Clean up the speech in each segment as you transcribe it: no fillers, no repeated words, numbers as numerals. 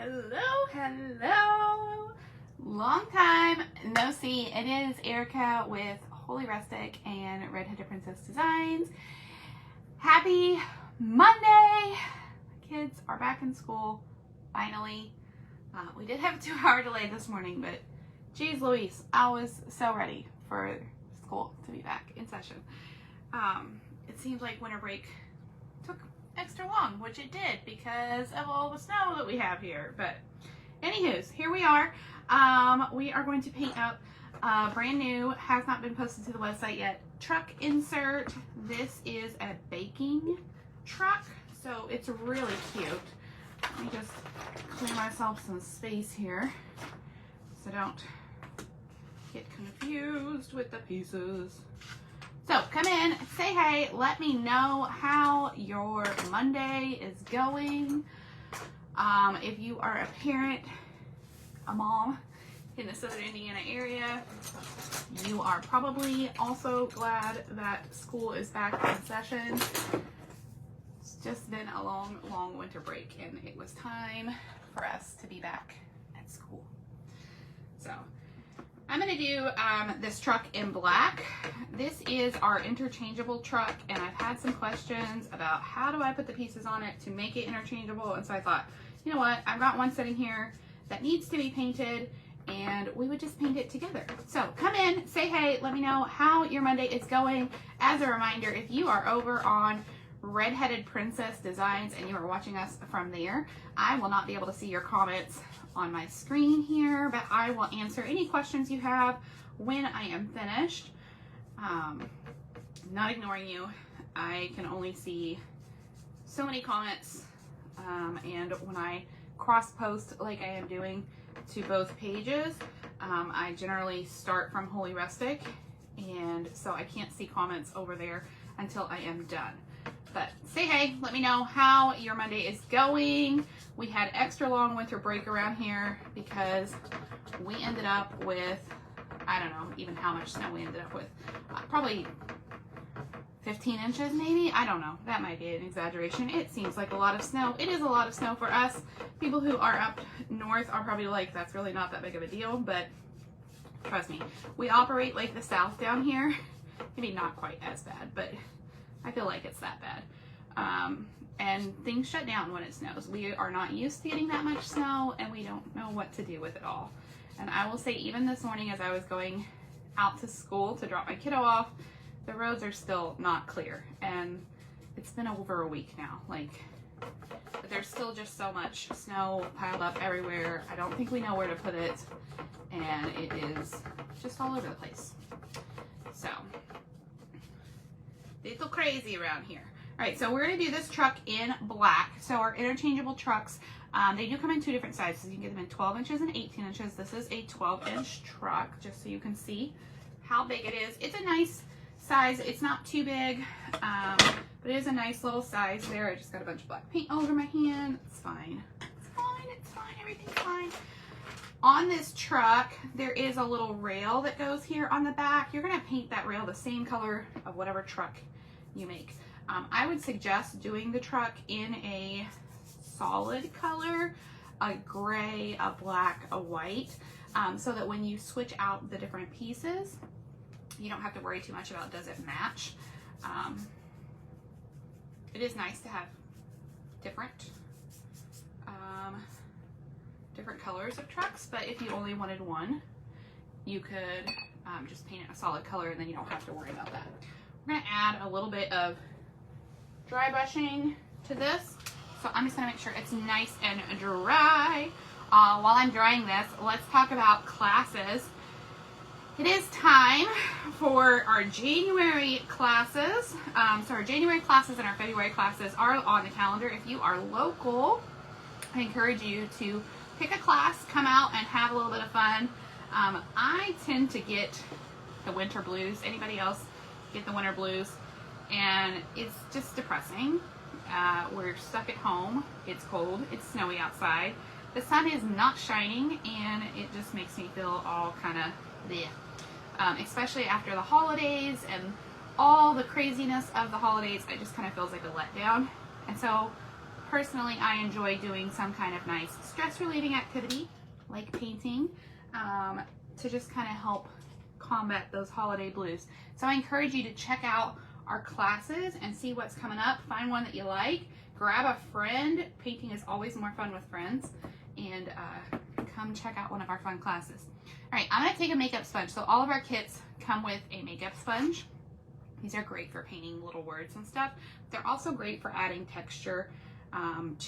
Hello, hello. Long time no see. It is Erica with Holy Rustic and Redheaded Princess Designs. Happy Monday. Kids are back in school, finally. We did have a 2-hour delay this morning, but geez Louise, I was so ready for school to be back in session. It seems like winter break took extra long, which it did because of all the snow that we have here. But anywho's, here we are. We are going to paint up brand new, has not been posted to the website yet, truck insert. This is a baking truck, so it's really cute. Let me just clear myself some space here so don't get confused with the pieces. So come in, say hey, let me know how your Monday is going. If you are a parent, a mom in the Southern Indiana area, you are probably also glad that school is back in session. It's just been a long, long winter break and it was time for us to be back at school. So I'm going to do this truck in black. This is our interchangeable truck, and I've had some questions about how do I put the pieces on it to make it interchangeable, and so I thought, you know what, I've got one sitting here that needs to be painted, and we would just paint it together. So come in, say hey, let me know how your Monday is going. As a reminder, if you are over on Redheaded Princess Designs and you are watching us from there, I will not be able to see your comments on my screen here, but I will answer any questions you have when I am finished. Not ignoring you. I can only see so many comments, and when I cross post like I am doing to both pages, I generally start from Holy Rustic, and so I can't see comments over there until I am done. But say hey, let me know how your Monday is going. We had extra long winter break around here because we ended up with, I don't know even how much snow we ended up with, probably 15 inches maybe. I don't know, that might be an exaggeration. It seems like a lot of snow. It is a lot of snow for us. People who are up north are probably like, that's really not that big of a deal, but trust me, we operate like the South down here. Maybe not quite as bad, but I feel like it's that bad. And things shut down when it snows. We are not used to getting that much snow, and we don't know what to do with it all. And I will say, even this morning as I was going out to school to drop my kiddo off, the roads are still not clear. And it's been over a week now. Like, there's still just so much snow piled up everywhere. I don't think we know where to put it. And it is just all over the place. So, little crazy around here. All right, so we're gonna do this truck in black. So our interchangeable trucks, they do come in 2 different sizes. You can get them in 12 inches and 18 inches. This is a 12-inch truck, just so you can see how big it is. It's a nice size. It's not too big, but it is a nice little size there. I just got a bunch of black paint all over my hand. It's fine. It's fine. It's fine. Everything's fine. On this truck, there is a little rail that goes here on the back. You're gonna paint that rail the same color of whatever truck you make. I would suggest doing the truck in a solid color, a gray, a black, a white, so that when you switch out the different pieces, you don't have to worry too much about does it match. It is nice to have different colors of trucks, but if you only wanted one, you could just paint it a solid color and then you don't have to worry about that. We're going to add a little bit of dry brushing to this, so I'm just going to make sure it's nice and dry. While I'm drying this, let's talk about classes. It is time for our January classes. So our January classes and our February classes are on the calendar. If you are local, I encourage you to pick a class, come out and have a little bit of fun. I tend to get the winter blues. Anybody else get the winter blues? And it's just depressing. We're stuck at home. It's cold. It's snowy outside. The sun is not shining, and it just makes me feel all kind of bleh. Especially after the holidays and all the craziness of the holidays. It just kind of feels like a letdown. And so personally, I enjoy doing some kind of nice stress relieving activity like painting to just kind of help combat those holiday blues. So I encourage you to check out our classes and see what's coming up. Find one that you like, grab a friend. Painting is always more fun with friends, and come check out one of our fun classes. All right, I'm gonna take a makeup sponge. So all of our kits come with a makeup sponge. These are great for painting little words and stuff. They're also great for adding texture and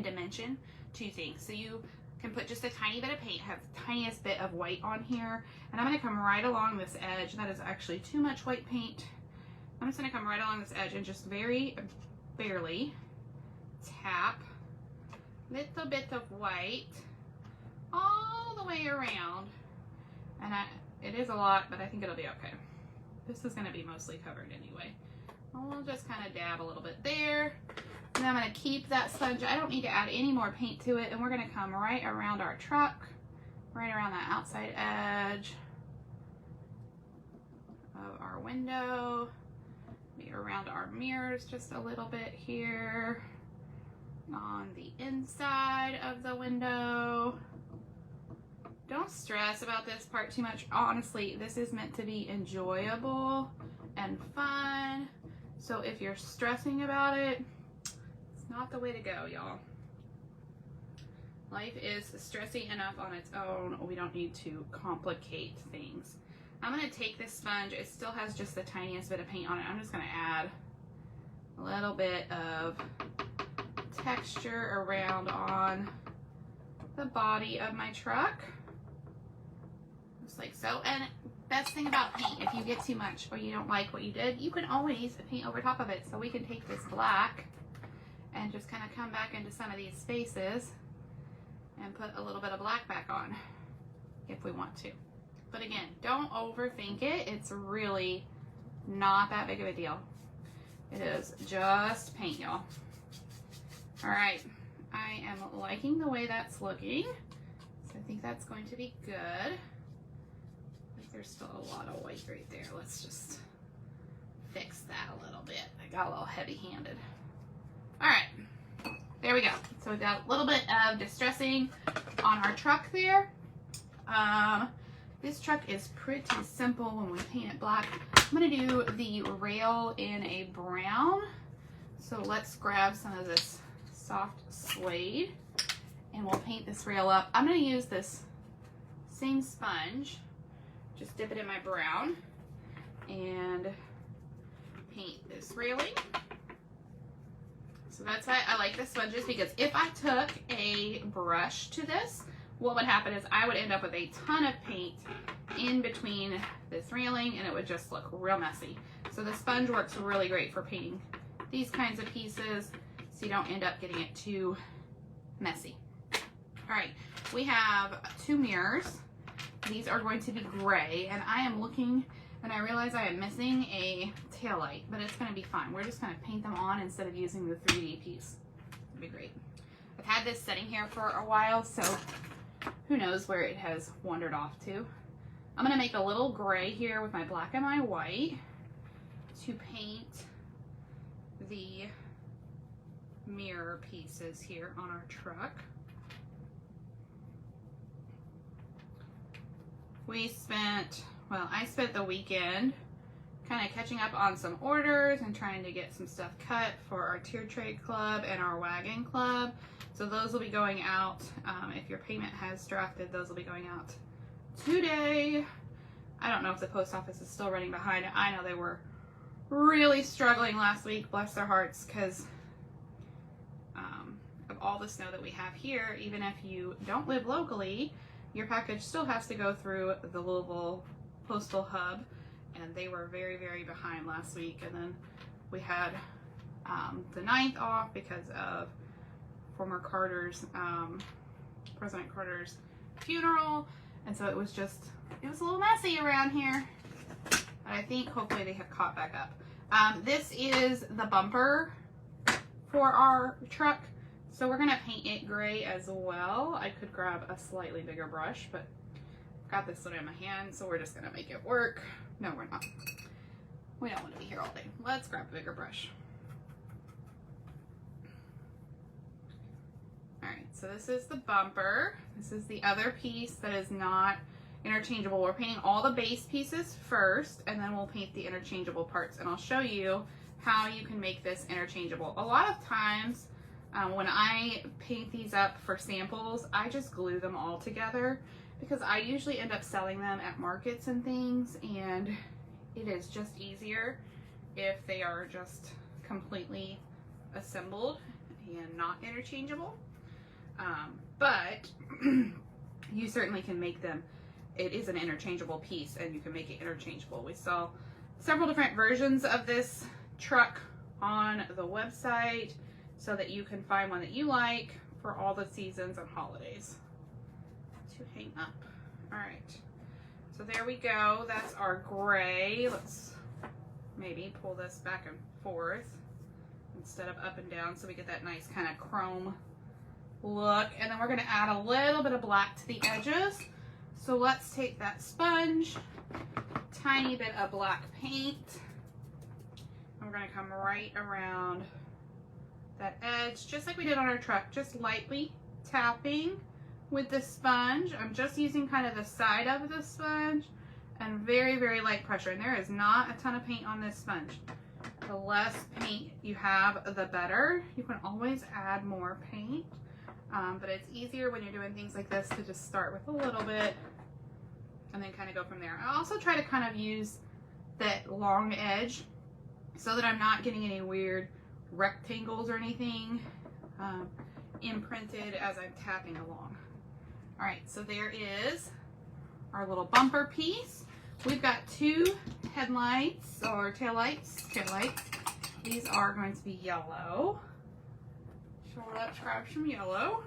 dimension to things. So you can put just a tiny bit of paint, have the tiniest bit of white on here, and I'm gonna come right along this edge. That is actually too much white paint. I'm just gonna come right along this edge and just very barely tap little bit of white all the way around. And it is a lot, but I think it'll be okay. This is gonna be mostly covered anyway. We'll just kind of dab a little bit there. And I'm going to keep that sponge. I don't need to add any more paint to it. And we're going to come right around our truck, right around that outside edge of our window, maybe around our mirrors just a little bit here, on the inside of the window. Don't stress about this part too much. Honestly, this is meant to be enjoyable and fun. So if you're stressing about it, not the way to go, y'all. Life is stressy enough on its own. We don't need to complicate things. I'm going to take this sponge. It still has just the tiniest bit of paint on it. I'm just going to add a little bit of texture around on the body of my truck. Just like so. And best thing about paint, if you get too much or you don't like what you did, you can always paint over top of it. So we can take this black and just kind of come back into some of these spaces and put a little bit of black back on if we want to. But again, don't overthink it. It's really not that big of a deal. It is just paint, y'all. All right, I am liking the way that's looking. So I think that's going to be good. I think there's still a lot of white right there. Let's just fix that a little bit. I got a little heavy-handed. All right, there we go. So we've got a little bit of distressing on our truck there. This truck is pretty simple when we paint it black. I'm gonna do the rail in a brown. So let's grab some of this soft suede and we'll paint this rail up. I'm gonna use this same sponge, just dip it in my brown and paint this railing. So that's why I like the sponges, because if I took a brush to this, what would happen is I would end up with a ton of paint in between this railing and it would just look real messy. So the sponge works really great for painting these kinds of pieces so you don't end up getting it too messy. All right, we have two mirrors. These are going to be gray, and I am looking and I realize I am missing a tail light, but it's gonna be fine. We're just gonna paint them on instead of using the 3D piece. It'll be great. I've had this sitting here for a while, so who knows where it has wandered off to. I'm gonna make a little gray here with my black and my white to paint the mirror pieces here on our truck. I spent the weekend kind of catching up on some orders and trying to get some stuff cut for our Tier Trade Club and our Wagon Club. So those will be going out. If your payment has drafted, those will be going out today. I don't know if the post office is still running behind. I know they were really struggling last week, bless their hearts, because of all the snow that we have here. Even if you don't live locally, your package still has to go through the Louisville Postal Hub, and they were very, very behind last week. And then we had the 9th off because of former Carter's, President Carter's funeral, and so it was a little messy around here, but I think hopefully they have caught back up. This is the bumper for our truck, so we're gonna paint it gray as well. I could grab a slightly bigger brush, but I've got this one in my hand, so we're just gonna make it work. No, we're not. We don't want to be here all day. Let's grab a bigger brush. so this is the bumper. This is the other piece that is not interchangeable. We're painting all the base pieces first, and then we'll paint the interchangeable parts, and I'll show you how you can make this interchangeable. A lot of times when I paint these up for samples, I just glue them all together because I usually end up selling them at markets and things, and it is just easier if they are just completely assembled and not interchangeable. But you certainly can make them. It is an interchangeable piece, and you can make it interchangeable. We saw several different versions of this truck on the website so that you can find one that you like for all the seasons and holidays to hang up. All right, so there we go. That's our gray. Let's maybe pull this back and forth instead of up and down so we get that nice kind of chrome look. And then we're going to add a little bit of black to the edges. So let's take that sponge, tiny bit of black paint, and we're going to come right around that edge, just like we did on our truck, just lightly tapping with the sponge. I'm just using kind of the side of the sponge and very, very light pressure. And there is not a ton of paint on this sponge. The less paint you have, the better. You can always add more paint, but it's easier when you're doing things like this to just start with a little bit and then kind of go from there. I also try to kind of use that long edge so that I'm not getting any weird rectangles or anything imprinted as I'm tapping along. All right, so there is our little bumper piece. We've got two headlights or taillights. These are going to be yellow. So let's grab some yellow.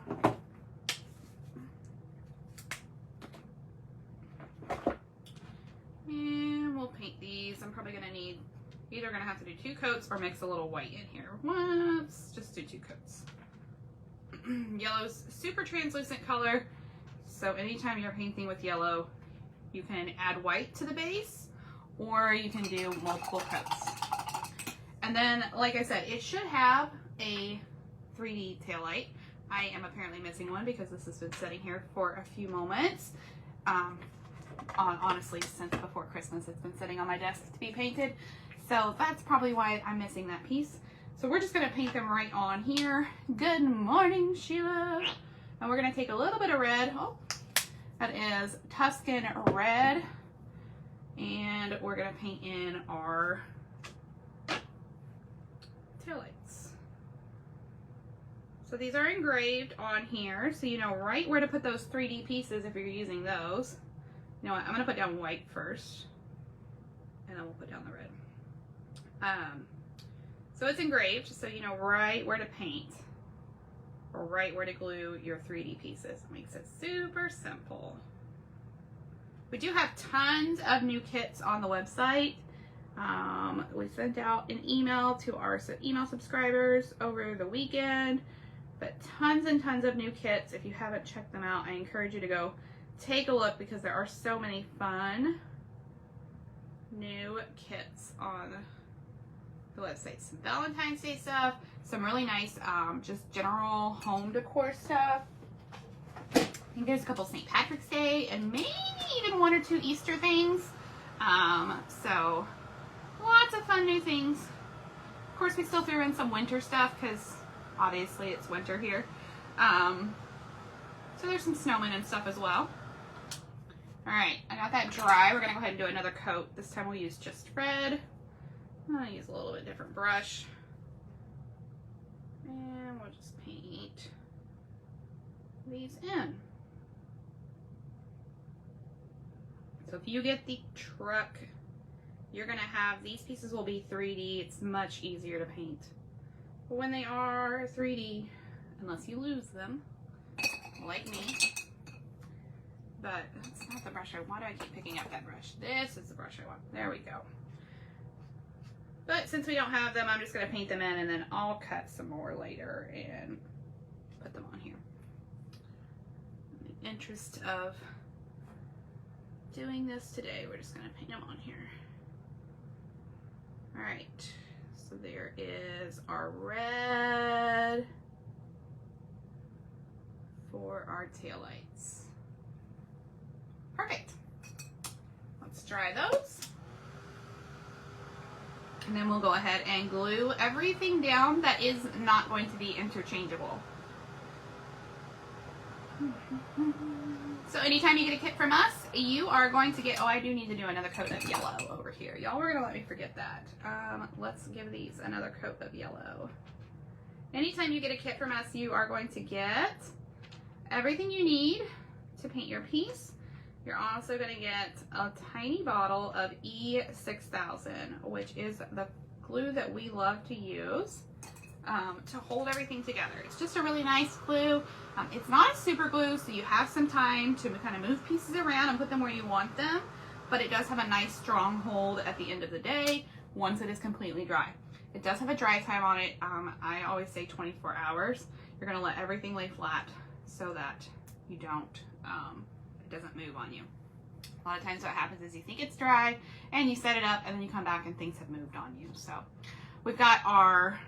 And we'll paint these. I'm probably gonna need, either gonna have to do 2 coats or mix a little white in here. Let's just do 2 coats. Yellow's super translucent color, so anytime you're painting with yellow, you can add white to the base, or you can do multiple coats. And then, like I said, it should have a 3D taillight. I am apparently missing one because this has been sitting here for a few moments. Honestly, since before Christmas, it's been sitting on my desk to be painted. So that's probably why I'm missing that piece. So we're just gonna paint them right on here. Good morning, Sheila. And we're gonna take a little bit of red. Oh, that is Tuscan red. And we're gonna paint in our taillights. So these are engraved on here, so you know right where to put those 3D pieces if you're using those. You know what, I'm gonna put down white first, and then we'll put down the red. So it's engraved, so you know right where to paint, or right where to glue your 3D pieces. It makes it super simple. We do have tons of new kits on the website. We sent out an email to our email subscribers over the weekend, but tons and tons of new kits. If you haven't checked them out, I encourage you to go take a look because there are so many fun new kits on the website. Some Valentine's Day stuff, some really nice just general home decor stuff. I think there's a couple St. Patrick's Day and maybe even 1 or 2 Easter things. So lots of fun new things. Of course, we still threw in some winter stuff because obviously it's winter here. So there's some snowmen and stuff as well. All right, I got that dry. We're gonna go ahead and do another coat. This time we'll use just red. I'm gonna use a little bit different brush. And we'll just paint these in. So if you get the truck, you're gonna have, these pieces will be 3D. It's much easier to paint. But when they are 3D, unless you lose them, like me, but that's not the brush I want. Why do I keep picking up that brush? This is the brush I want. There we go. But since we don't have them, I'm just gonna paint them in and then I'll cut some more later and put them on here. In the interest of doing this today, we're just gonna paint them on here. All right, so there is our red. for our taillights. Perfect. Let's dry those. And then we'll go ahead and glue everything down that is not going to be interchangeable. So anytime you get a kit from us, you are going to get, oh, I do need to do another coat of yellow over here. Y'all were gonna let me forget that. Let's give these another coat of yellow. Anytime you get a kit from us, you are going to get everything you need to paint your piece. You're also gonna get a tiny bottle of E6000, which is the glue that we love to use to hold everything together. It's just a really nice glue. It's not a super glue, so you have some time to kind of move pieces around and put them where you want them, but it does have a nice strong hold at the end of the day once it is completely dry. It does have a dry time on it. I always say 24 hours. You're gonna let everything lay flat so that you don't, it doesn't move on you. A lot of times what happens is you think it's dry and you set it up and then you come back and things have moved on you. So we've got our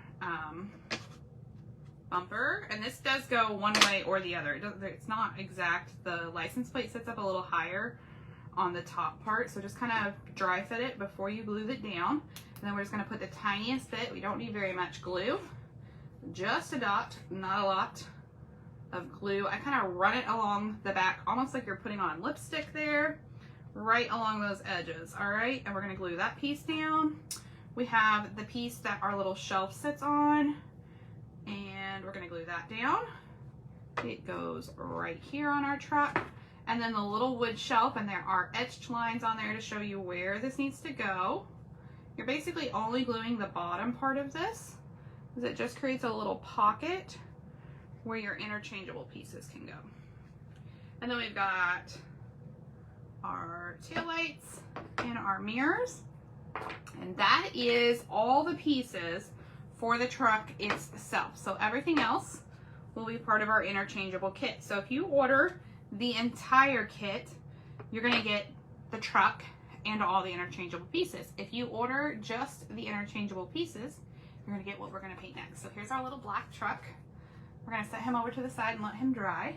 bumper, and this does go one way or the other. It's not exact. The license plate sits up a little higher on the top part, so just kind of dry fit it before you glue it down. And then we're just going to put the tiniest bit. We don't need very much glue, just a dot, not a lot of glue. I kind of run it along the back, almost like you're putting on lipstick there, right along those edges. All right, and we're going to glue that piece down. We have the piece that our little shelf sits on, and we're going to glue that down. It goes right here on our truck. And then the little wood shelf, and there are etched lines on there to show you where this needs to go. You're basically only gluing the bottom part of this, because it just creates a little pocket where your interchangeable pieces can go. And then we've got our taillights and our mirrors. And that is all the pieces for the truck itself. So everything else will be part of our interchangeable kit. So if you order the entire kit, you're gonna get the truck and all the interchangeable pieces. If you order just the interchangeable pieces, you're gonna get what we're gonna paint next. So here's our little black truck. We're gonna set him over to the side and let him dry.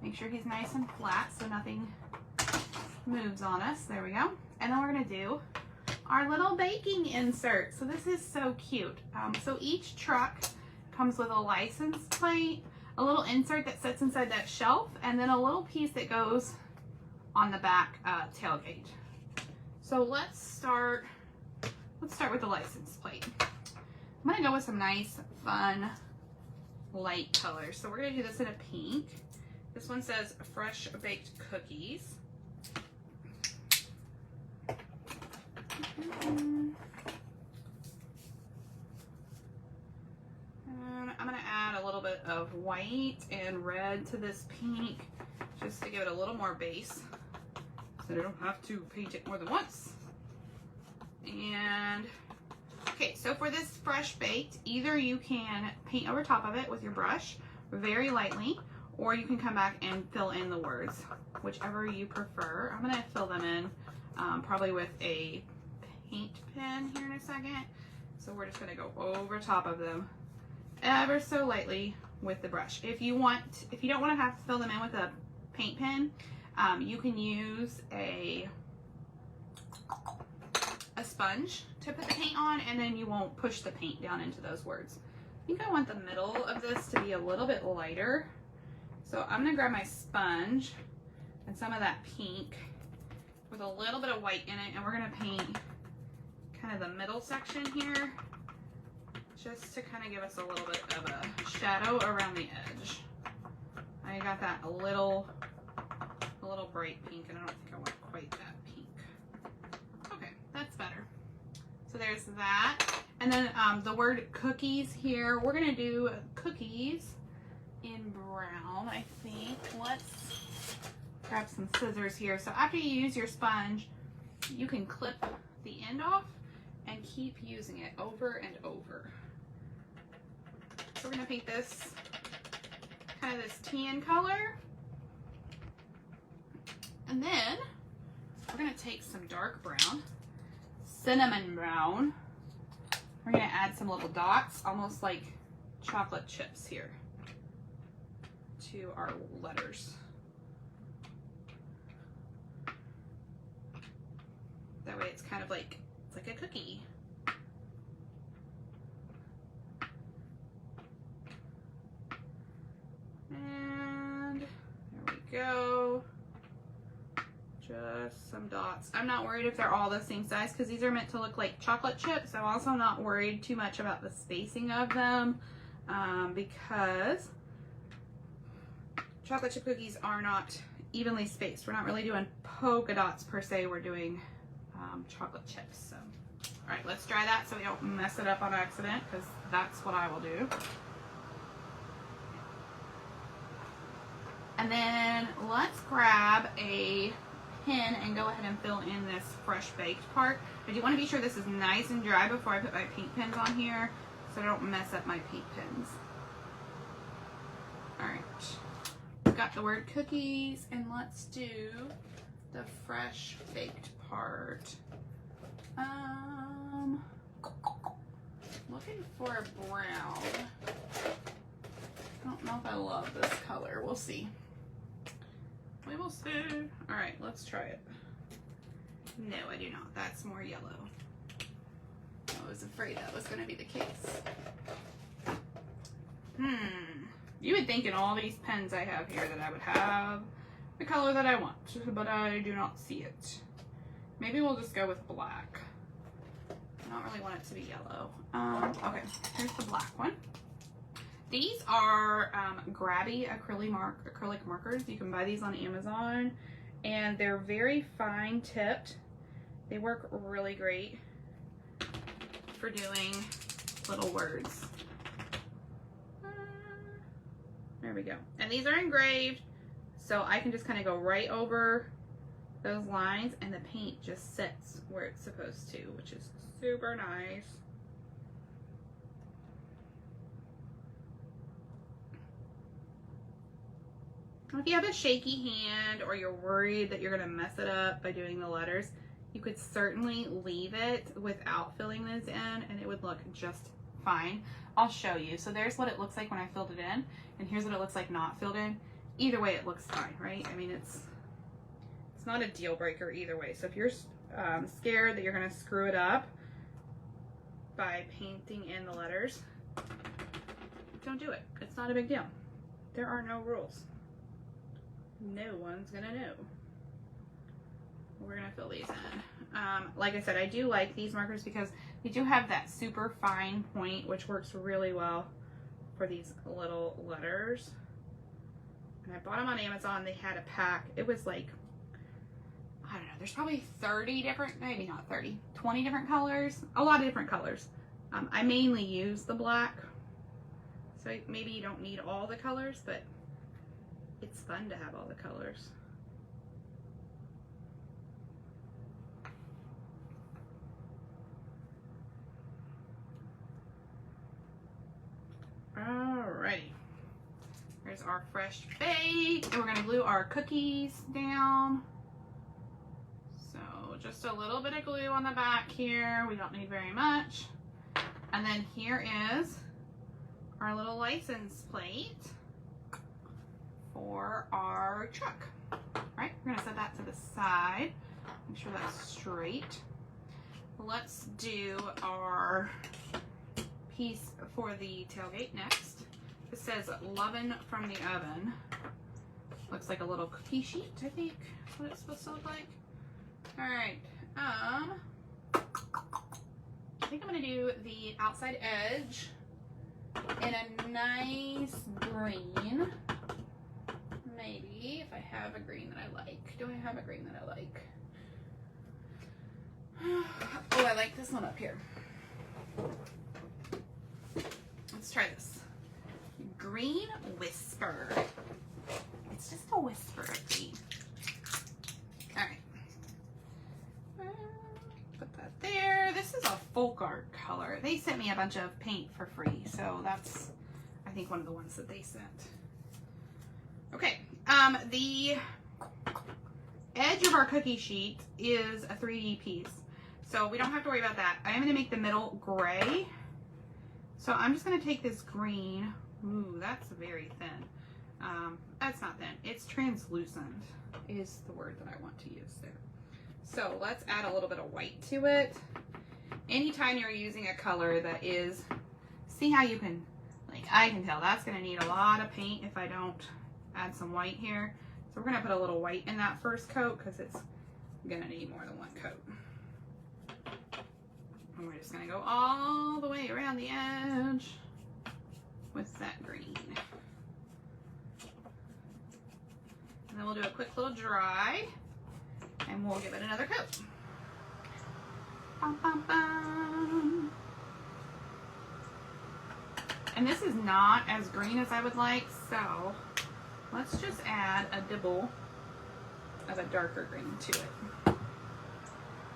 Make sure he's nice and flat so nothing moves on us. There we go. And then we're gonna do our little baking insert. So this is so cute. So each truck comes with a license plate, a little insert that sits inside that shelf, and then a little piece that goes on the back tailgate. So let's start with the license plate. I'm gonna go with some nice, fun, light colors. So we're gonna do this in a pink. This one says fresh baked cookies. And I'm going to add a little bit of white and red to this pink just to give it a little more base so I don't have to paint it more than once. And okay, so for this fresh baked, either you can paint over top of it with your brush very lightly, or you can come back and fill in the words, whichever you prefer. I'm going to fill them in probably with a paint pen here in a second. So we're just going to go over top of them ever so lightly with the brush. If you don't want to have to fill them in with a paint pen, you can use a sponge to put the paint on, and then you won't push the paint down into those words. I think I want the middle of this to be a little bit lighter. So I'm going to grab my sponge and some of that pink with a little bit of white in it, and we're going to paint kind of the middle section here just to kind of give us a little bit of a shadow around the edge. I got that a little bright pink, and I don't think I want quite that pink. Okay, that's better. So there's that. And then the word cookies here, we're going to do cookies in brown, I think. Let's grab some scissors here. So after you use your sponge, you can clip the end off and keep using it over and over. So we're going to paint this kind of this tan color. And then we're going to take some dark brown, cinnamon brown. We're going to add some little dots, almost like chocolate chips here. to our letters. That way it's kind of like, it's like a cookie. And there we go. Just some dots. I'm not worried if they're all the same size because these are meant to look like chocolate chips. I'm also not worried too much about the spacing of them because chocolate chip cookies are not evenly spaced. We're not really doing polka dots per se. We're doing chocolate chips. So, all right, let's dry that so we don't mess it up on accident because that's what I will do. And then let's grab a pin and go ahead and fill in this fresh baked part. I do want to be sure this is nice and dry before I put my paint pins on here so I don't mess up my paint pins. Alright, we've got the word cookies and let's do the fresh baked part. Looking for a brown. I don't know if I love this color. We'll see. We will see. All right, let's try it. No, I do not. That's more yellow. I was afraid that was going to be the case. You would think in all these pens I have here that I would have the color that I want, but I do not see it. Maybe we'll just go with black. I don't really want it to be yellow. Okay, here's the black one. These are grabby acrylic markers. You can buy these on Amazon, and they're very fine tipped. They work really great for doing little words. There we go. And these are engraved, so I can just kind of go right over those lines, and the paint just sits where it's supposed to, which is super nice. If you have a shaky hand or you're worried that you're going to mess it up by doing the letters, you could certainly leave it without filling those in and it would look just fine. I'll show you. So there's what it looks like when I filled it in, and here's what it looks like not filled in. Either way, it looks fine, right? I mean, it's not a deal breaker either way. So if you're scared that you're going to screw it up by painting in the letters, don't do it. It's not a big deal. There are no rules. No one's gonna know. We're gonna fill these in. Like I said, I do like these markers because they do have that super fine point, which works really well for these little letters. And I bought them on Amazon. They had a pack. It was like, I don't know, there's probably 30 different, maybe not 30, 20 different colors. A lot of different colors. I mainly use the black, so maybe you don't need all the colors, but it's fun to have all the colors. Alrighty. There's our fresh bake. And we're going to glue our cookies down. So just a little bit of glue on the back here. We don't need very much. And then here is our little license plate for our truck. All right, we're gonna set that to the side. Make sure that's straight. Let's do our piece for the tailgate next. It says "Lovin' from the oven." Looks like a little cookie sheet, I think. That's what it's supposed to look like. All right. I think I'm gonna do the outside edge in a nice green. Maybe, if I have a green that I like. Do I have a green that I like? Oh, I like this one up here. Let's try this. Green Whisper. It's just a whisper of green. All right. Put that there. This is a folk art color. They sent me a bunch of paint for free, so that's, I think, one of the ones that they sent. Okay, the edge of our cookie sheet is a 3D piece, so we don't have to worry about that. I am going to make the middle gray, so I'm just going to take this green. Ooh, that's very thin. That's not thin, it's translucent is the word that I want to use there. So let's add a little bit of white to it. Anytime you're using a color that is, see how you can, like I can tell that's gonna need a lot of paint if I don't add some white here. So we're gonna put a little white in that first coat because it's gonna need more than one coat. And we're just gonna go all the way around the edge with that green. And then we'll do a quick little dry and we'll give it another coat. Bum, bum, bum. And this is not as green as I would like, so let's just add a dibble of a darker green to it.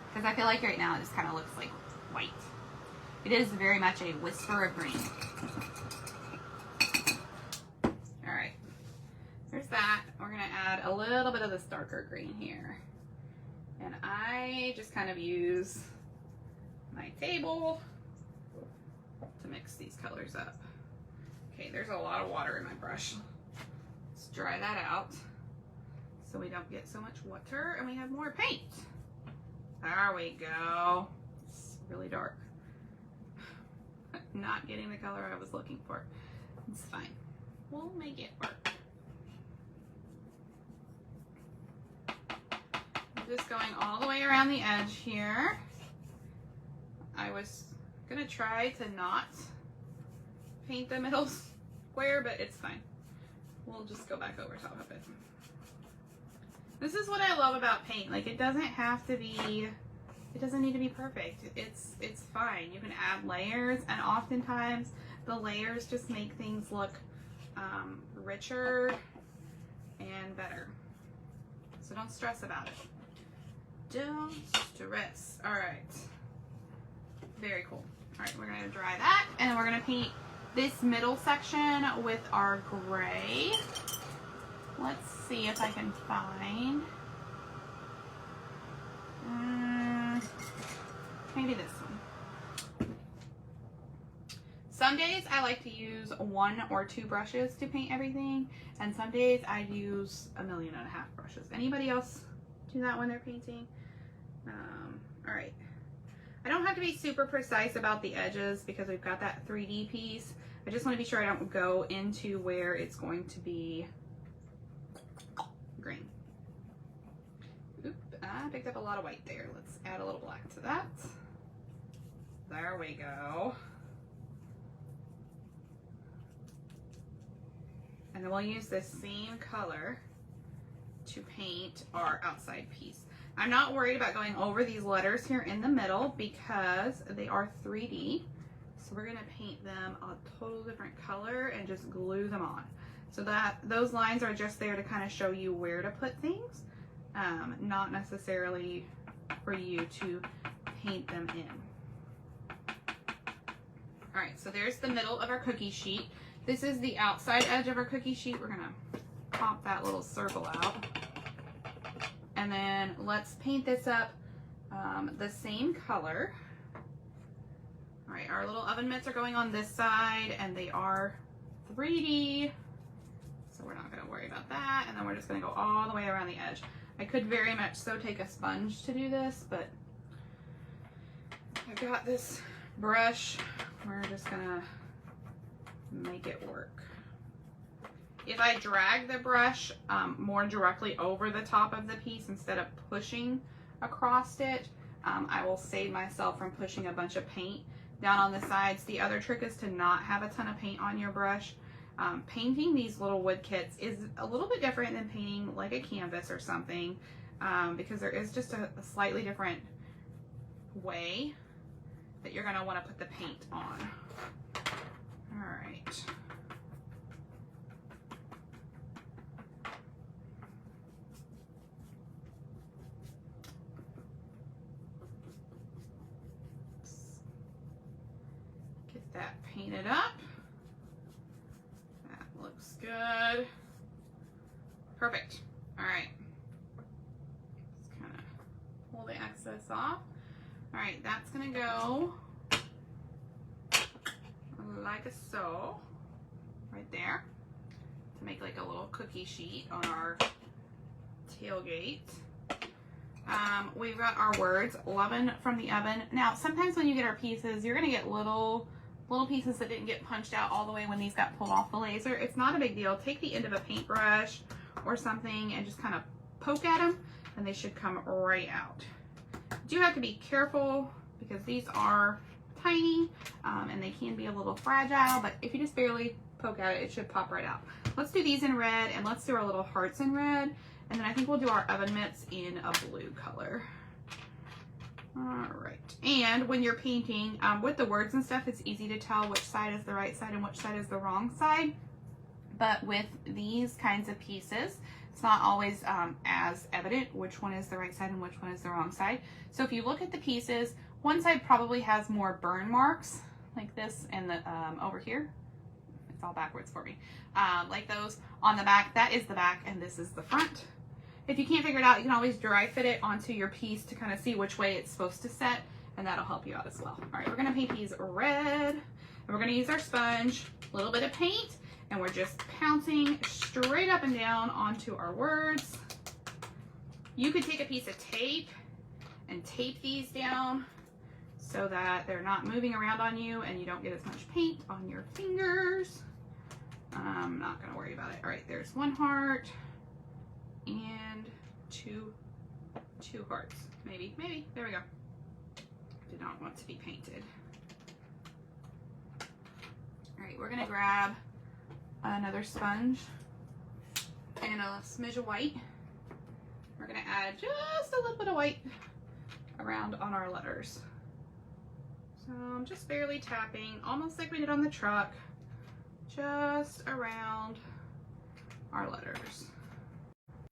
Because I feel like right now it just kind of looks like white. It is very much a whisper of green. Alright, there's that. We're going to add a little bit of this darker green here. And I just kind of use my table to mix these colors up. Okay, there's a lot of water in my brush. Let's dry that out so we don't get so much water and we have more paint. There we go. It's really dark. Not getting the color I was looking for. It's fine. We'll make it work. I'm just going all the way around the edge here. I was gonna try to not paint the middle square, but it's fine. We'll just go back over top of it. This is what I love about paint. Like, it doesn't have to be, it doesn't need to be perfect. It's fine. You can add layers, and oftentimes the layers just make things look richer and better. So don't stress about it. Don't stress. All right. Very cool. All right, we're gonna dry that, and then we're gonna paint this middle section with our gray. Let's see if I can find, maybe this one. Some days I like to use 1 or 2 brushes to paint everything, and some days I use 1.5 million brushes. Anybody else do that when they're painting? All right. I don't have to be super precise about the edges because we've got that 3D piece. I just want to be sure I don't go into where it's going to be green. Oop, I picked up a lot of white there. Let's add a little black to that. There we go. And then we'll use this same color to paint our outside piece. I'm not worried about going over these letters here in the middle because they are 3D. So we're gonna paint them a total different color and just glue them on. So that those lines are just there to kind of show you where to put things, not necessarily for you to paint them in. All right, so there's the middle of our cookie sheet. This is the outside edge of our cookie sheet. We're gonna pop that little circle out. And then let's paint this up the same color. All right, our little oven mitts are going on this side and they are 3D. So we're not gonna worry about that. And then we're just gonna go all the way around the edge. I could very much so take a sponge to do this, but I've got this brush. We're just gonna make it work. If I drag the brush more directly over the top of the piece instead of pushing across it, I will save myself from pushing a bunch of paint down on the sides. The other trick is to not have a ton of paint on your brush. Painting these little wood kits is a little bit different than painting like a canvas or something, because there is just a slightly different way that you're going to want to put the paint on. All right. Get that painted up. That looks good. Perfect. All right. Just kind of pull the excess off. All right, that's gonna go like so, right there. to make like a little cookie sheet on our tailgate. We've got our words, lovin' from the oven. Now, sometimes when you get our pieces, you're gonna get little pieces that didn't get punched out all the way when these got pulled off the laser. It's not a big deal. Take the end of a paintbrush or something and just kind of poke at them, and they should come right out. You do have to be careful because these are tiny and they can be a little fragile, but if you just barely poke at it, it should pop right out. Let's do these in red, and let's do our little hearts in red, and then I think we'll do our oven mitts in a blue color. All right, and when you're painting with the words and stuff, it's easy to tell which side is the right side and which side is the wrong side. But with these kinds of pieces, it's not always as evident which one is the right side and which one is the wrong side. So if you look at the pieces, one side probably has more burn marks like this, and the over here, it's all backwards for me, like those on the back. That is the back and this is the front. If you can't figure it out, you can always dry fit it onto your piece to kind of see which way it's supposed to set, and that'll help you out as well. All right, we're gonna paint these red, and we're gonna use our sponge, a little bit of paint, and we're just pouncing straight up and down onto our words. You could take a piece of tape and tape these down so that they're not moving around on you and you don't get as much paint on your fingers. I'm not gonna worry about it. All right, there's one heart and two hearts. Maybe, there we go. Did not want to be painted. All right, we're gonna grab another sponge and a smidge of white. We're gonna add just a little bit of white around on our letters. So I'm just barely tapping, almost like we did on the truck, just around our letters.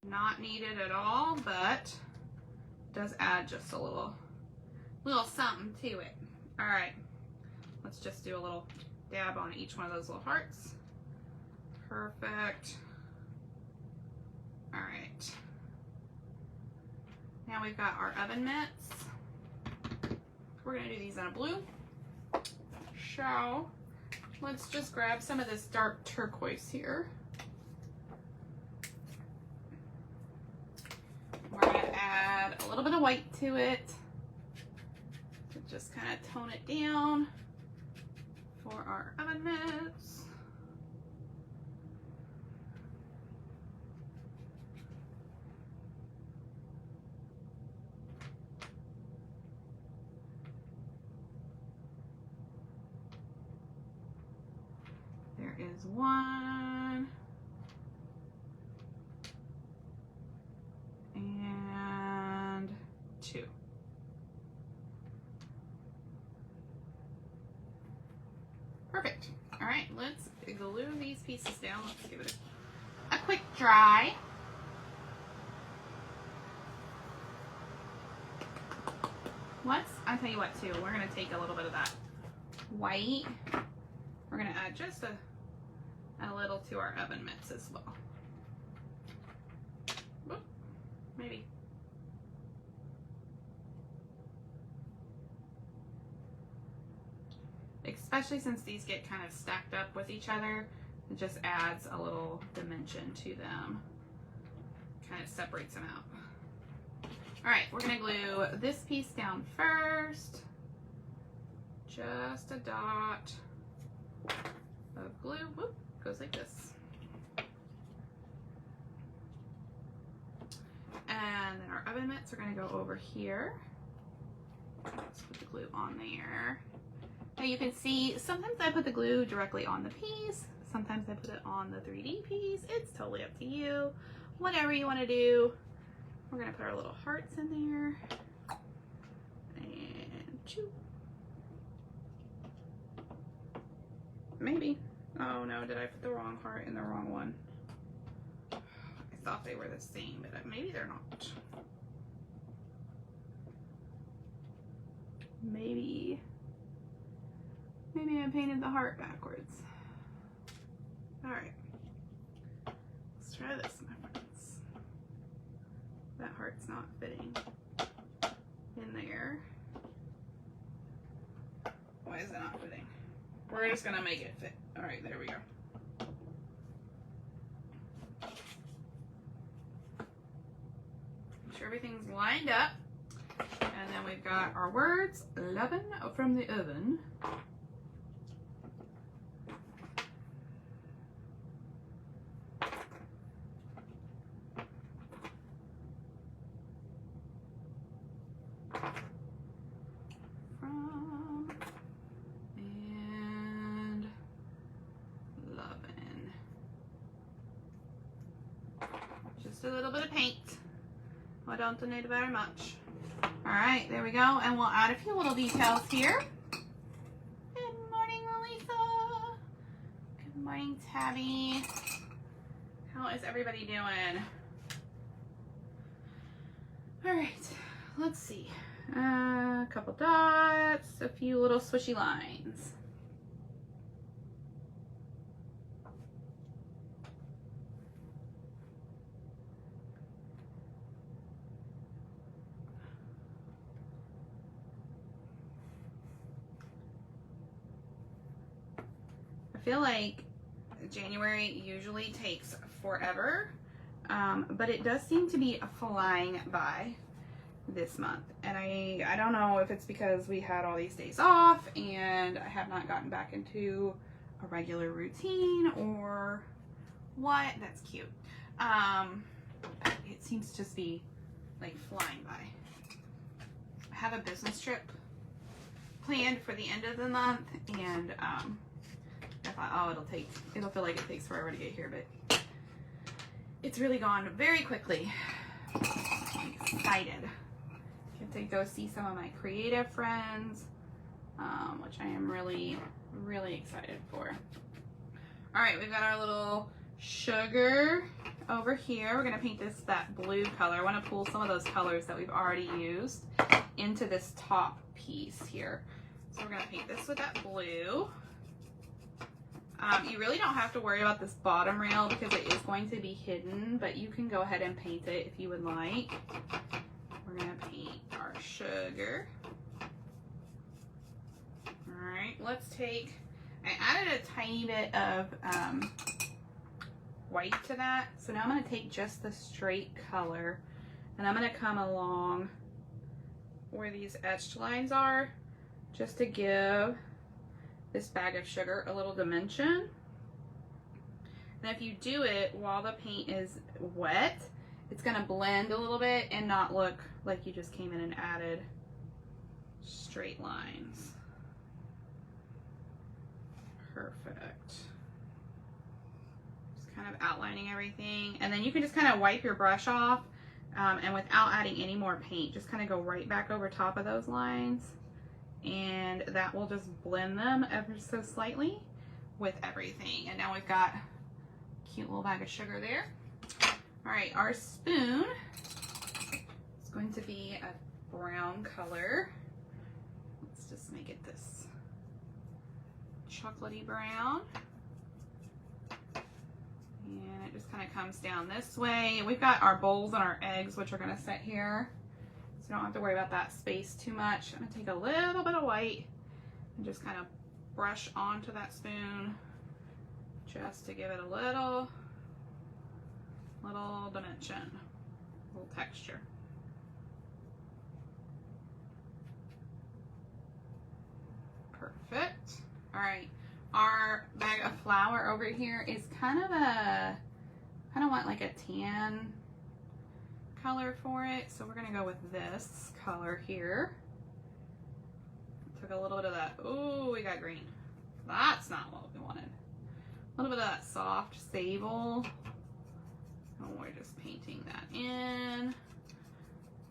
Not needed at all, but does add just a little something to it. All right, let's just do a little dab on each one of those little hearts. Perfect. All right. Now we've got our oven mitts. We're gonna do these in a blue. So let's just grab some of this dark turquoise here. We're gonna add a little bit of white to it to just kind of tone it down for our oven mitts. There is one. And two. Perfect. All right, let's glue these pieces down. Let's give it a quick dry. I'll tell you what too, we're gonna take a little bit of that white. We're gonna add just a little to our oven mitts as well. Whoop, maybe. Especially since these get kind of stacked up with each other, it just adds a little dimension to them. Kind of separates them out. All right, we're gonna glue this piece down first. Just a dot of glue. Whoop, goes like this. And then our oven mitts are gonna go over here. Let's put the glue on there. Now you can see, sometimes I put the glue directly on the piece. Sometimes I put it on the 3D piece. It's totally up to you. Whatever you wanna do. We're gonna put our little hearts in there. And choo. Maybe. Oh no, did I put the wrong heart in the wrong one? I thought they were the same, but maybe they're not. Maybe I painted the heart backwards. All right, let's try this, my friends. That heart's not fitting in there. Why is it not fitting? We're just gonna make it fit. All right, there we go. Make sure everything's lined up. And then we've got our words, lovin' from the oven. And lovin'. Just a little bit of paint. I don't need very much. All right, there we go. And we'll add a few little details here. Good morning, Melissa. Good morning, Tabby. How is everybody doing? All right, let's see. A couple dots, a few little swishy lines. I feel like January usually takes forever, but it does seem to be flying by this month. And I don't know if it's because we had all these days off and I have not gotten back into a regular routine or what. That's cute. It seems to just be like flying by. I have a business trip planned for the end of the month, and I thought, oh, it'll feel like it takes forever to get here, but it's really gone very quickly. I'm excited. Get to go see some of my creative friends, which I am really, really excited for. All right, we've got our little sugar over here. We're gonna paint this that blue color. I wanna pull some of those colors that we've already used into this top piece here. So we're gonna paint this with that blue. You really don't have to worry about this bottom rail because it is going to be hidden, but you can go ahead and paint it if you would like. We're gonna paint our sugar. All right, let's take, I added a tiny bit of white to that. So now I'm gonna take just the straight color and I'm gonna come along where these etched lines are just to give this bag of sugar a little dimension. And if you do it while the paint is wet, it's gonna blend a little bit and not look like you just came in and added straight lines. Perfect. Just kind of outlining everything. And then you can just kind of wipe your brush off and without adding any more paint, just kind of go right back over top of those lines. And that will just blend them ever so slightly with everything. And now we've got a cute little bag of sugar there. All right, our spoon is going to be a brown color. Let's just make it this chocolatey brown. And it just kind of comes down this way. We've got our bowls and our eggs, which are gonna sit here. So you don't have to worry about that space too much. I'm gonna take a little bit of white and just kind of brush onto that spoon just to give it a little dimension, a little texture. Perfect. All right, our bag of flour over here is kind of want like a tan color for it, so we're gonna go with this color here. Took a little bit of that. Oh, we got green. That's not what we wanted. A little bit of that soft sable. And we're just painting that in.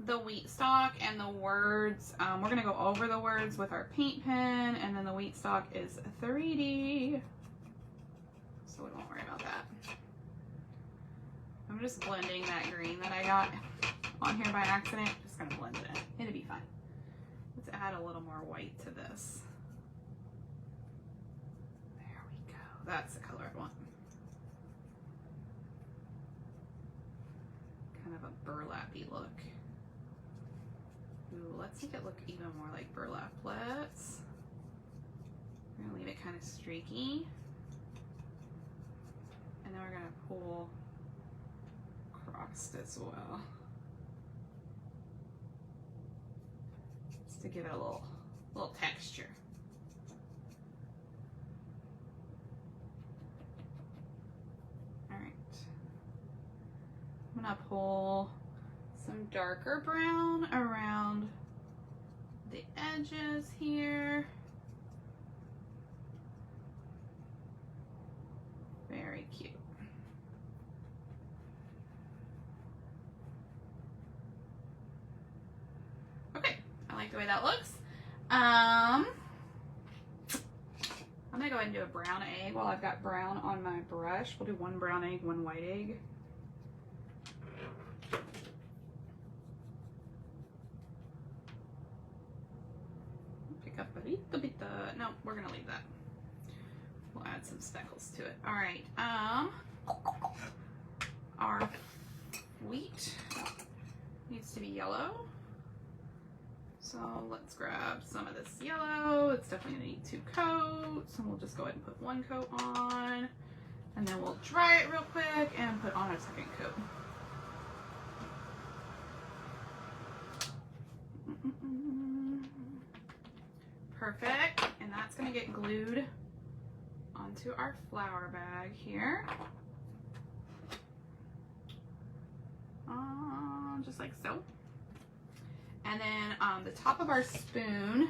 The wheat stock and the words, we're gonna go over the words with our paint pen, and then the wheat stock is 3D, so we won't worry about that. I'm just blending that green that I got on here by accident. Just gonna blend it in. It'll be fine. Let's add a little more white to this. There we go. That's the color I want. Kind of a burlappy look. Ooh, let's make it look even more like burlap. We're gonna leave it kind of streaky. And then we're gonna pull frost as well. Just to give it a little texture. All right. I'm gonna pull some darker brown around the edges here. Very cute. Okay, I like the way that looks. I'm gonna go ahead and do a brown egg while I've got brown on my brush. We'll do one brown egg, one white egg. Pick up a little bit. No, we're gonna leave that. We'll add some speckles to it. All right. Our wheat needs to be yellow. So let's grab some of this yellow. It's definitely gonna need 2 coats, and we'll just go ahead and put 1 coat on, and then we'll dry it real quick and put on a 2nd coat. Perfect, and that's gonna get glued onto our flour bag here. Just like so. And then the top of our spoon,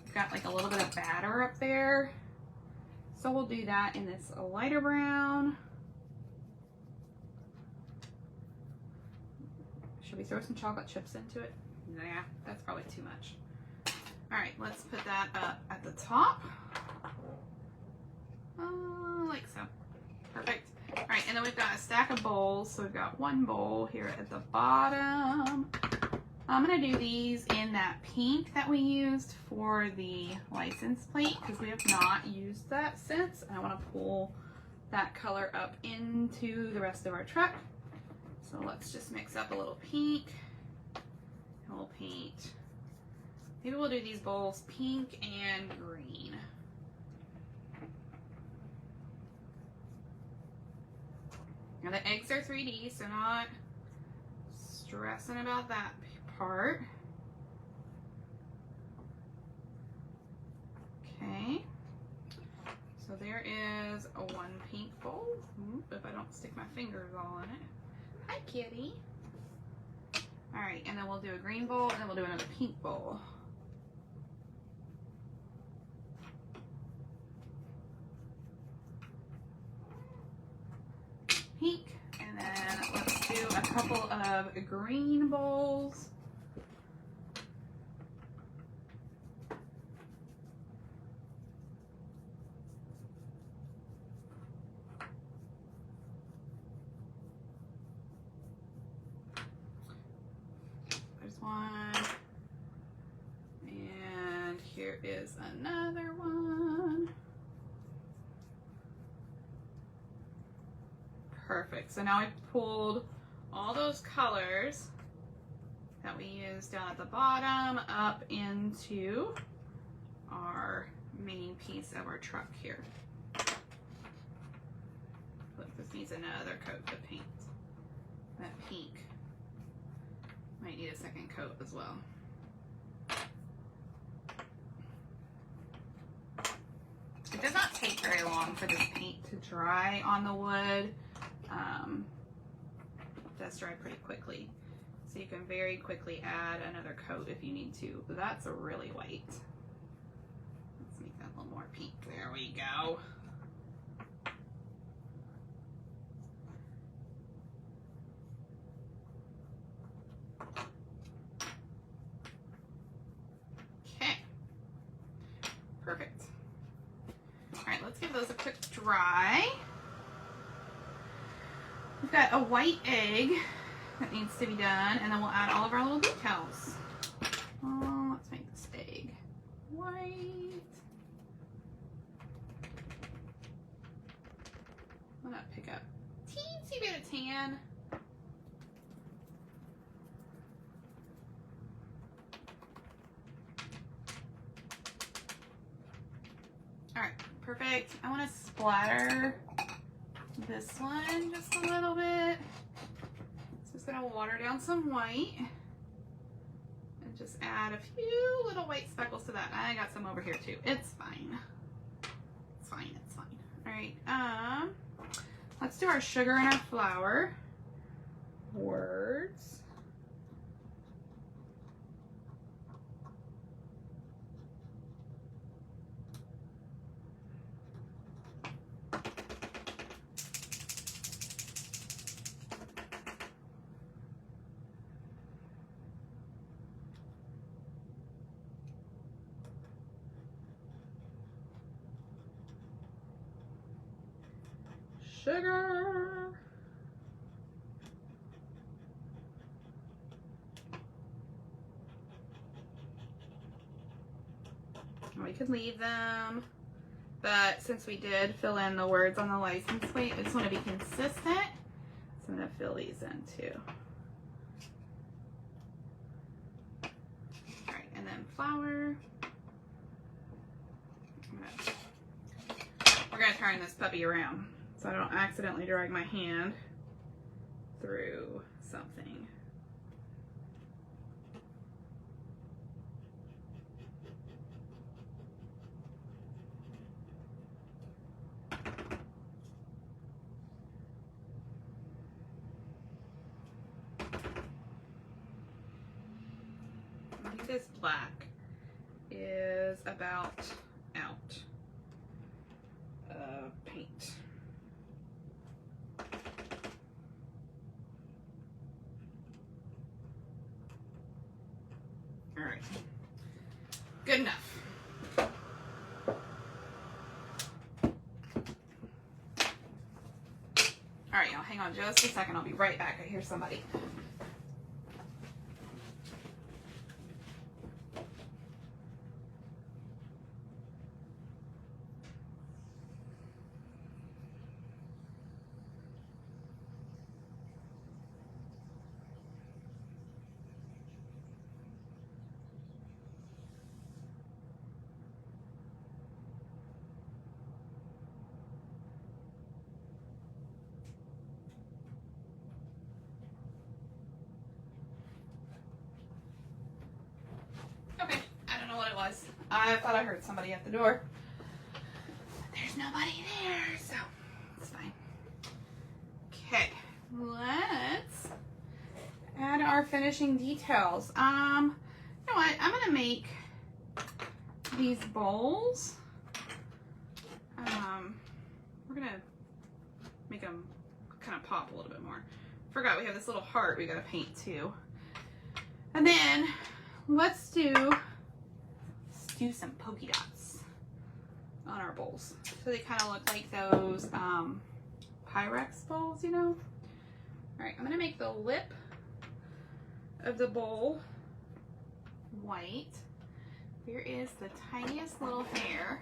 we've got like a little bit of batter up there. So we'll do that in this lighter brown. Should we throw some chocolate chips into it? Nah, that's probably too much. All right, let's put that up at the top. Like so. Perfect. All right, and then we've got a stack of bowls. So we've got 1 bowl here at the bottom. I'm gonna do these in that pink that we used for the license plate because we have not used that since. I wanna pull that color up into the rest of our truck. So let's just mix up a little pink, and we'll paint. Maybe we'll do these bowls pink and green. Now the eggs are 3D, so not stressing about that part. Okay, so there is a 1 pink bowl. If I don't stick my fingers all in it. Hi, kitty. All right, and then we'll do a green bowl, and then we'll do another pink bowl. Pink, and then let's do a couple of green bowls. There's one, and here is another one. Perfect. So now I've pulled all those colors that we used down at the bottom up into our main piece of our truck here. Look, this needs another coat of paint. That pink might need a 2nd coat as well. It does not take very long for this paint to dry on the wood. It does dry pretty quickly, so you can very quickly add another coat if you need to. But that's a really white. Let's make that a little more pink. There we go. Okay, perfect. All right, let's give those a quick dry. We've got a white egg that needs to be done, and then we'll add all of our little decals. Let's make this egg white. I'm gonna pick up a teensy bit of tan. All right, perfect. I want to splatter this one just a little bit. gonna water down some white and just add a few little white speckles to that. I got some over here too. It's fine. It's fine, it's fine. All right, let's do our sugar and our flour. Words. Sugar. We could leave them, but since we did fill in the words on the license plate, I just want to be consistent, so I'm going to fill these in too. All right, and then flour. We're going to turn this puppy around so I don't accidentally drag my hand through something. I think this black is about out of paint. All right, good enough. All right, y'all, hang on just a second. I'll be right back. I hear somebody. Okay, I don't know what it was. I thought I heard somebody at the door. But there's nobody there, so it's fine. Okay, let's add our finishing details. You know what? I'm gonna make these bowls. We're gonna make them kind of pop a little bit more. Forgot we have this little heart we gotta paint too. And then let's do some polka dots on our bowls. So they kind of look like those Pyrex bowls, you know? All right, I'm gonna make the lip of the bowl white. There is the tiniest little hair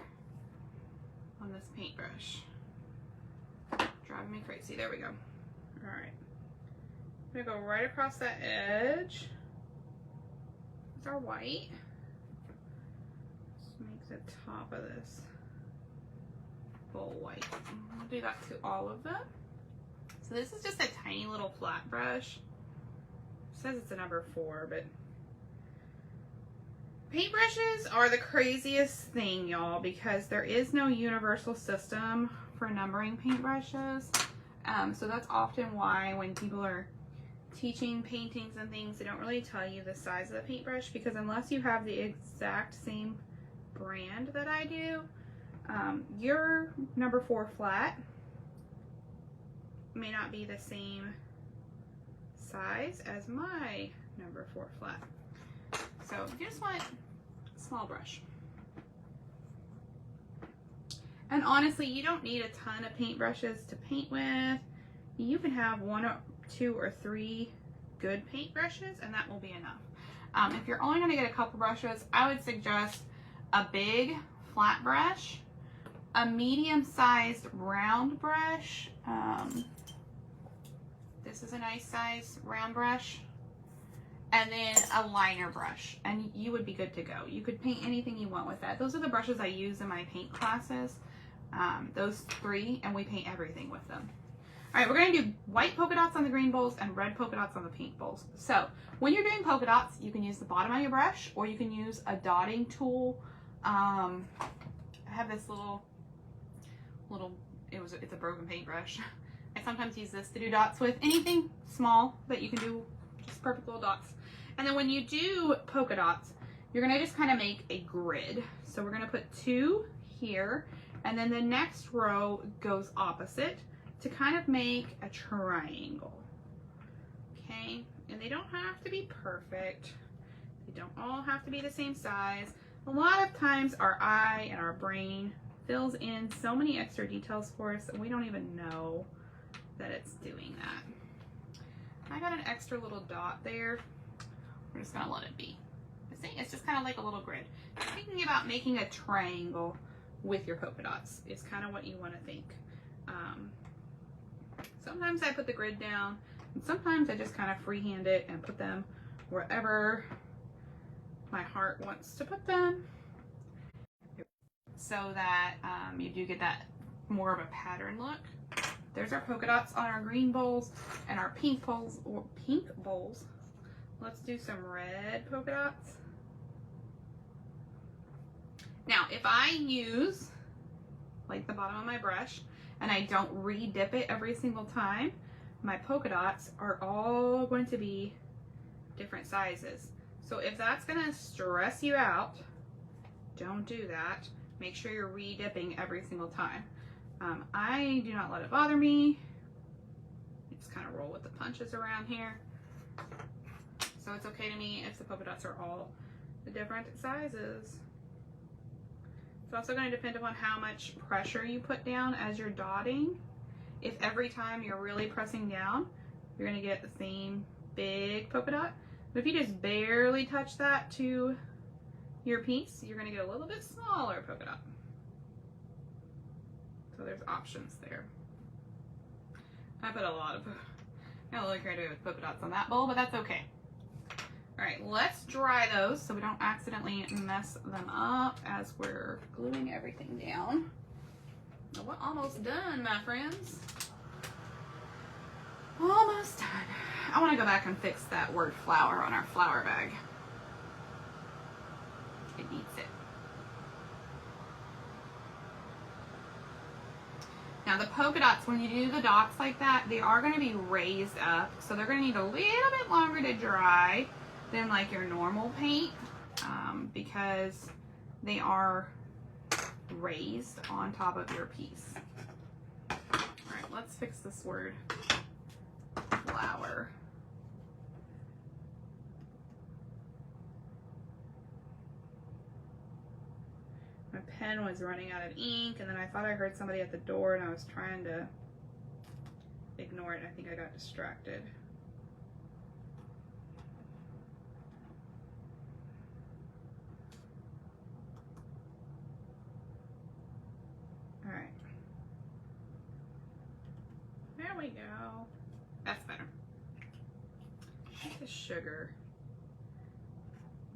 on this paintbrush. Driving me crazy. There we go. All right. I'm gonna go right across that edge. It's our white. Just make the top of this bowl white. I'll do that to all of them. So this is just a tiny little flat brush. It says it's a number 4, but paintbrushes are the craziest thing, y'all, because there is no universal system for numbering paintbrushes. So that's often why when people are teaching paintings and things, they don't really tell you the size of the paintbrush, because unless you have the exact same brand that I do, your number 4 flat may not be the same size as my number 4 flat. So you just want a small brush. And honestly, you don't need a ton of paintbrushes to paint with. You can have 1 or 2 or 3 good paintbrushes, and that will be enough. If you're only going to get a couple brushes, I would suggest a big flat brush, a medium-sized round brush. This is a nice size round brush. And then a liner brush, and you would be good to go. You could paint anything you want with that. Those are the brushes I use in my paint classes. Those 3, and we paint everything with them. All right, we're going to do white polka dots on the green bowls and red polka dots on the pink bowls. So when you're doing polka dots, you can use the bottom of your brush, or you can use a dotting tool. I have this it's a broken paintbrush. I sometimes use this to do dots with. Anything small that you can do, just perfect little dots. And then when you do polka dots, you're gonna just kind of make a grid. So we're gonna put 2 here, and then the next row goes opposite to kind of make a triangle. Okay, and they don't have to be perfect. They don't all have to be the same size. A lot of times our eye and our brain fills in so many extra details for us and we don't even know that it's doing that. I got an extra little dot there. We're just gonna let it be. See, it's just kind of like a little grid. Thinking about making a triangle with your polka dots is kind of what you want to think. Sometimes I put the grid down, and sometimes I just kind of freehand it and put them wherever my heart wants to put them, so that you do get that more of a pattern look. There's our polka dots on our green bowls and our pink bowls. Let's do some red polka dots. Now, if I use like the bottom of my brush and I don't re-dip it every single time, my polka dots are all going to be different sizes. So if that's gonna stress you out, don't do that. Make sure you're re-dipping every single time. I do not let it bother me. Just kind of roll with the punches around here. So it's okay to me if the polka dots are all the different sizes. It's also going to depend upon how much pressure you put down as you're dotting. If every time you're really pressing down, you're going to get the same big polka dot. But if you just barely touch that to your piece, you're going to get a little bit smaller polka dot. So there's options there. I put a lot of, got a little creative with polka dots on that bowl, but that's okay. All right, let's dry those so we don't accidentally mess them up as we're gluing everything down. We're almost done, my friends. Almost done. I want to go back and fix that word flower on our flower bag. It needs it. Now the polka dots, when you do the dots like that, they are going to be raised up, so they're going to need a little bit longer to dry than like your normal paint, because they are raised on top of your piece. All right, let's fix this word flower. My pen was running out of ink, and then I thought I heard somebody at the door, and I was trying to ignore it. I think I got distracted. All right. There we go. That's better. I think the sugar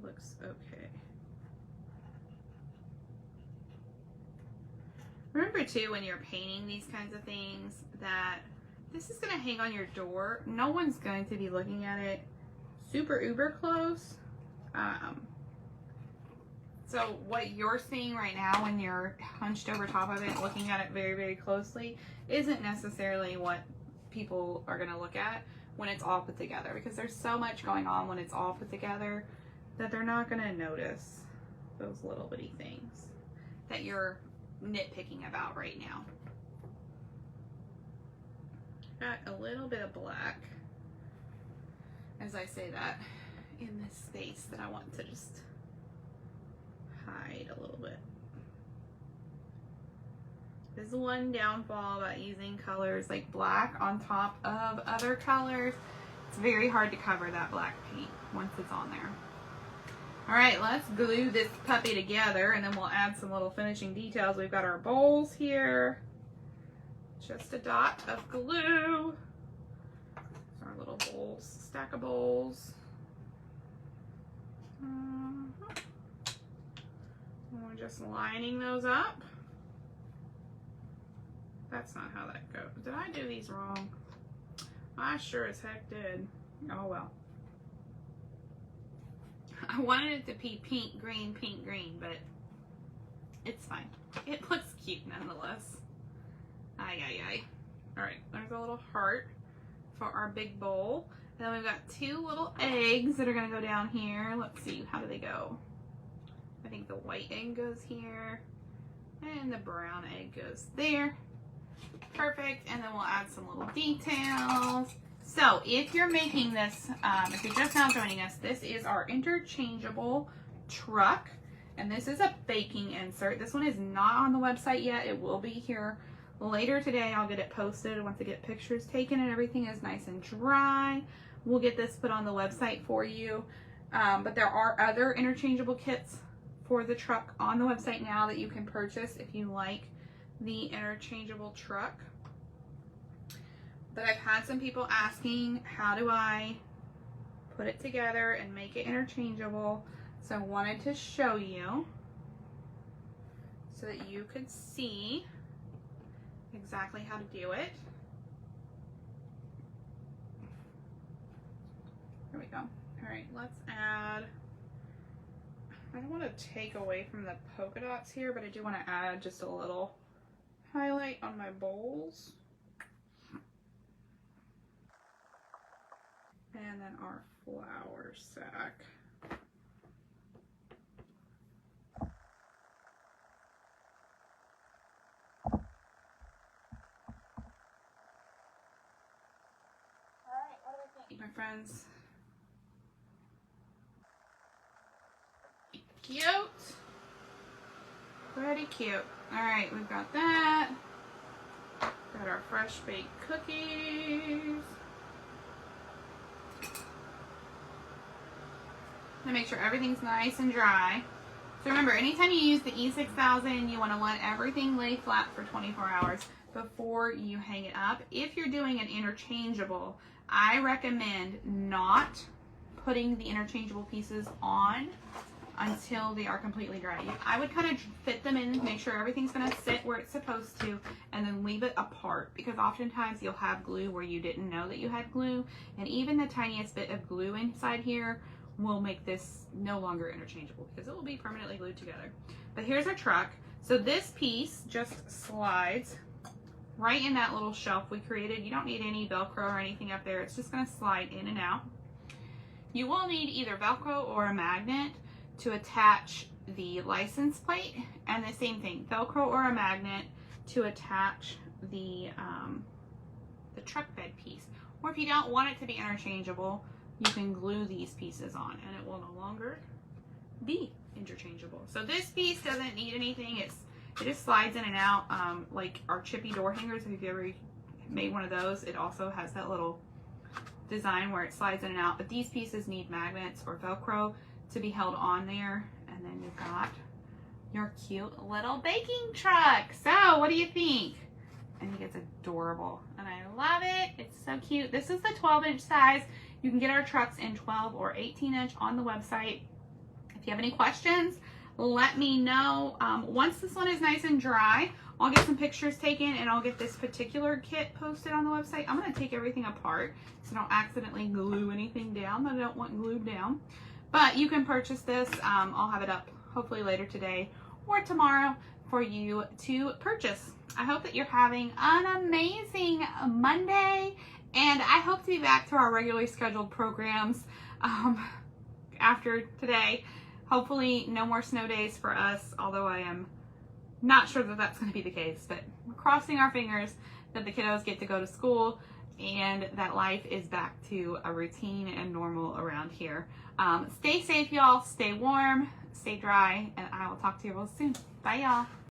looks okay. Remember too, when you're painting these kinds of things, that this is going to hang on your door. No one's going to be looking at it super uber close. So what you're seeing right now when you're hunched over top of it, looking at it very, very closely, isn't necessarily what people are going to look at when it's all put together, because there's so much going on when it's all put together that they're not going to notice those little bitty things that you're nitpicking about right now. Got a little bit of black, as I say that, in this space that I want to just hide a little bit. This is one downfall about using colors like black on top of other colors. It's very hard to cover that black paint once it's on there. All right, let's glue this puppy together, and then we'll add some little finishing details. We've got our bowls here. Just a dot of glue. Our little bowls, stack of bowls. And we're just lining those up. That's not how that goes. Did I do these wrong? I sure as heck did. Oh well. I wanted it to be pink, green, but it's fine. It looks cute nonetheless. Ay, ay, ay. Alright, there's a little heart for our big bowl. And then we've got 2 little eggs that are going to go down here. Let's see, how do they go? I think the white egg goes here. And the brown egg goes there. Perfect. And then we'll add some little details. So if you're making this, if you're just now joining us, this is our interchangeable truck. And this is a baking insert. This one is not on the website yet. It will be here later today. I'll get it posted once I get pictures taken and everything is nice and dry. We'll get this put on the website for you. But there are other interchangeable kits for the truck on the website now that you can purchase if you like the interchangeable truck. But I've had some people asking, how do I put it together and make it interchangeable? So I wanted to show you so that you could see exactly how to do it. There we go. All right, let's add, I don't want to take away from the polka dots here, but I do want to add just a little highlight on my bowls. And then our flour sack. My friends. Cute. Pretty cute. Alright, we've got that. Got our fresh baked cookies. And make sure everything's nice and dry. So remember, anytime you use the E6000, you want to let everything lay flat for 24 hours before you hang it up. If you're doing an interchangeable, I recommend not putting the interchangeable pieces on until they are completely dry. I would kind of fit them in, make sure everything's going to sit where it's supposed to, and then leave it apart, because oftentimes you'll have glue where you didn't know that you had glue, and even the tiniest bit of glue inside here will make this no longer interchangeable because it will be permanently glued together. But here's our truck. So this piece just slides right in that little shelf we created. You don't need any Velcro or anything up there. It's just going to slide in and out. You will need either Velcro or a magnet to attach the license plate, and the same thing, Velcro or a magnet to attach the truck bed piece. Or if you don't want it to be interchangeable, you can glue these pieces on and it will no longer be interchangeable. So this piece doesn't need anything. It just slides in and out, like our chippy door hangers. If you've ever made one of those, it also has that little design where it slides in and out. But these pieces need magnets or Velcro to be held on there. And then you've got your cute little baking truck. So what do you think? I think it's adorable and I love it. It's so cute. This is the 12-inch size. You can get our trucks in 12 or 18-inch on the website. If you have any questions, let me know. Once this one is nice and dry, I'll get some pictures taken and I'll get this particular kit posted on the website. I'm going to take everything apart so I don't accidentally glue anything down that I don't want glued down. But you can purchase this. I'll have it up hopefully later today or tomorrow for you to purchase. I hope that you're having an amazing Monday, and I hope to be back to our regularly scheduled programs after today. Hopefully no more snow days for us, although I am not sure that that's going to be the case, but we're crossing our fingers that the kiddos get to go to school and that life is back to a routine and normal around here. Stay safe, y'all. Stay warm, stay dry, and I will talk to you real soon. Bye, y'all.